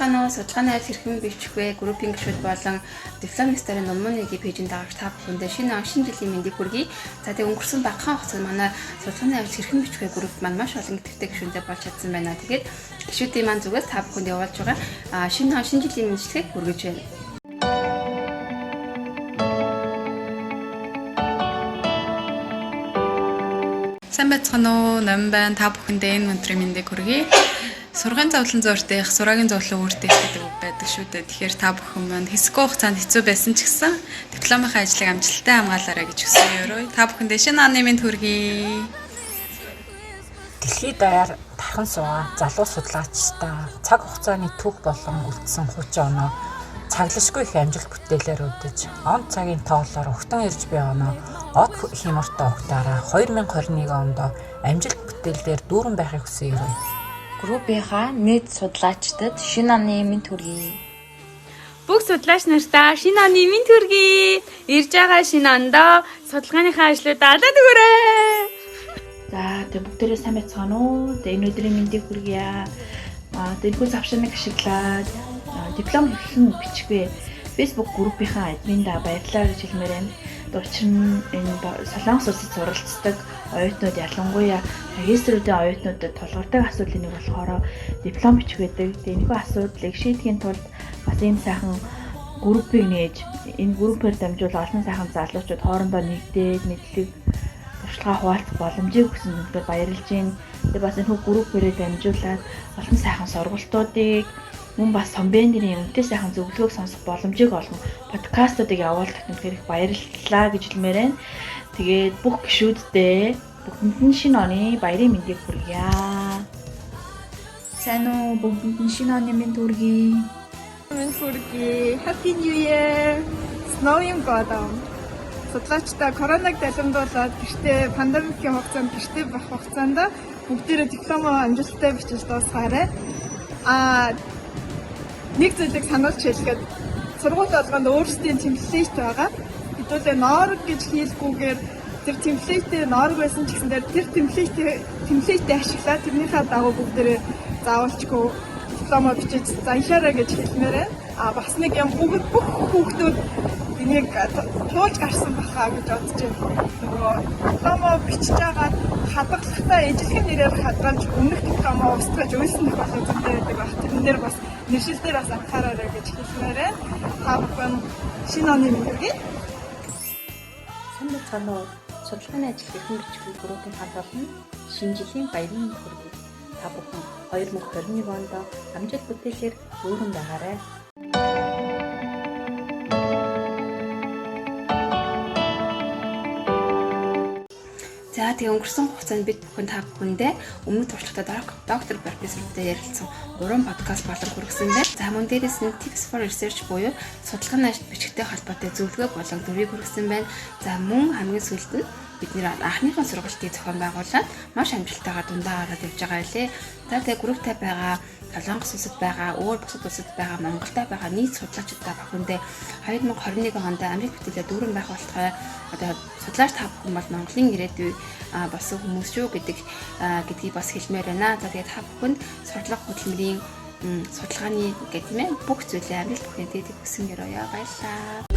байцгаана уу? Судалгааны ажил хэрхэн бэлтгэх вэ? Группийн гишүүд болон дипломистарын номын нэгийн пэйжийн дагагч та бүхэндээ шинэ жилийн мэндийг хүргэе. За тэгээ өнгөрсөн багахан хугацаанд манай судалгааны ажил хэрхэн бэлтгэх вэ групп маань маш олон идэвхтэй гишүүнтэй болж чадсан байна. Тэгээд гишүүдийн маань зүгээс та бүхэнд явуулж байгаа шинэ жилийн мэндчлэгийг хүргэж байна. Сайн байцгаана уу? Ном байна. Та бүхэндээ энэ өндрийн мэндийг хүргэе. Сургуулийн зовлон зөөртэй их, сураагийн зовлон өөртөө их гэдэг үг байдаг шүү дээ. Тэгэхээр та бүхэн маань хэсэггүй хугацаанд хэцүү байсан ч гэсэн дипломынхаа ажлыг амжилттай хамгаалаарай гэж хүсье. Та бүхэндээ шинэ оны мэнд хүргэе. Дэлхийд даяар тархан суугаа залуу судлаачтай цаг хугацааны төв болон үлдсэн хүч оноо цаглашгүй их амжилт бүтээлээр өдөж он цагийн тоолоор өгтөн ирж буй оноо од хямртай огтаараа 2021 онд амжилт бүтээлээр дүүрэн байхыг хүсье. Группийнхаа нийт судлаачдад шинэ оны мэнд хүргэе. Бүх судлаач нартаа шинэ оны мэнд хүргэе. Ирж байгаа шинэ ондоо судалгааныхаа ажлуудаа алдаад өгөөрэй. За тэгээ бүгдээрээ сайн байцгаана уу? Тэгээ энэ өдрийн мэндийг хүргье. Тэрхүү завшааныг ашиглаад диплом хэрхэн бичих вэ? Facebook группийнхаа админда баярлалаа гэж хэлмээр байна. Учир нь энэ Солонгос улсад суралцдаг оюутнууд ялангуяа магиструудын оюутнуудад тулгардаг асуудлын нэг болохоор диплом бичих байдаг. Тэгээ энэхүү асуудлыг шийдэхийн тулд бас ийм сайхан группийг нээж энэ группээр дамжуулан олон сайхан залуучууд хоорондоо нэгдээд мэдлэг туршлагаа хуваалцах боломжийг өгсөн зүйлээр баярлж байна. Тэгээ бас энэ группээрээ дамжуулаад олон сайхан сургалтуудыг мөн бас Сомбендийн үнэтэй сайхан зөвлөгөөг сонсох боломжийг олгон подкастуудыг явуулдаг нь их баярлалаа гэж хэлмээр байна. Тэгээд бүх гишүүддээ бүгдэнд нь шинэ оны баярын мэндийг хүргье. Сайн уу? Бүгдэнд нь шинэ оны мэнд хүргэе. Мэнд хүргэе. Happy New Year. Сновын годом. Судлаачдаа коронавиг далимдуулаад гэртээ пандемикийн хугацаанд гэртээ байх хугацаанд бүгдээрээ дипломоо амжилттай бичиж дуусгаарай. Нэг зүйлийг сануулж хэлэхэд сургууль болгонд өөрсдийн темплейт байгаа. Хэдүүлээ ноорог гэж хэлгүүгээр тэр темплейтээр ноорог байсан ч гэсэн тэр темплейтээ ашиглаад тэрнийхээ дагуу бүгдээрээ заавалчгүй дипломоо бичиж заншаарай гэж хэлмээр байна. Бас нэг юм бүх хүүхдүүд энийг туулж гарсан баха гэж бодож байна. Нөгөө дипломоо бичиж байгаа хадгалахтаа ижлэхэн нэрээр хадгалж өмнөх дипломоо устгаж үйлсэн тохиолдол зүйтэй байдаг баг. Тэрэн дээр бас нэршил дээр бас анхаараарай гэж хэлмээр байна. Та бүхэн шинэ оны мэндийг Сайн байцгаана уу? Судалгааны ажил хэрхэн бичих вэ группийн хамт олон шинэ жилийн баярын мэнд хүргэе. Та бүхэн 2021 онд амжилт бүтээлээр дүүрэн байгаарай. За тэгээ өнгөрсөн хугацаанд бид бүхэн та бүхэндээ өмнө туршлагатай доктор профессортай ярилцсан 3 подкаст болон хүргэсэн байна. За мөн дээрээс нь Tips for Research буюу судалгааны ажил бичгтэй холбоотой зөвлөгөө болон дүрийг хүргэсэн байна. За мөн хамгийн сүүлд нь бид нэр анхныхаа сургалтыг зохион байгуулад маш амжилттайгаар дундаа гараад явж байгаа байлээ. За тэгээ групптэй байгаа Солонгос улсад байгаа, өөр бусад улсад байгаа, Монголда байгаа нийт судлаачдаа бүхэндээ 2021 онд амжилт бүтээлээр дүүрэн байх болтугай одоо судлаач та бүхэн бол Монголын ирээдүй болсон хүмүүс шүү гэдгийг бас хэлмээр байна. За тэгээд та бүхэнд сурдлага хөтөлмөрийн судалгааны гэх тийм ээ бүх зүйлээ амжилт бүхэнд хийдэг хүсэн гэрөөё. Баярлалаа.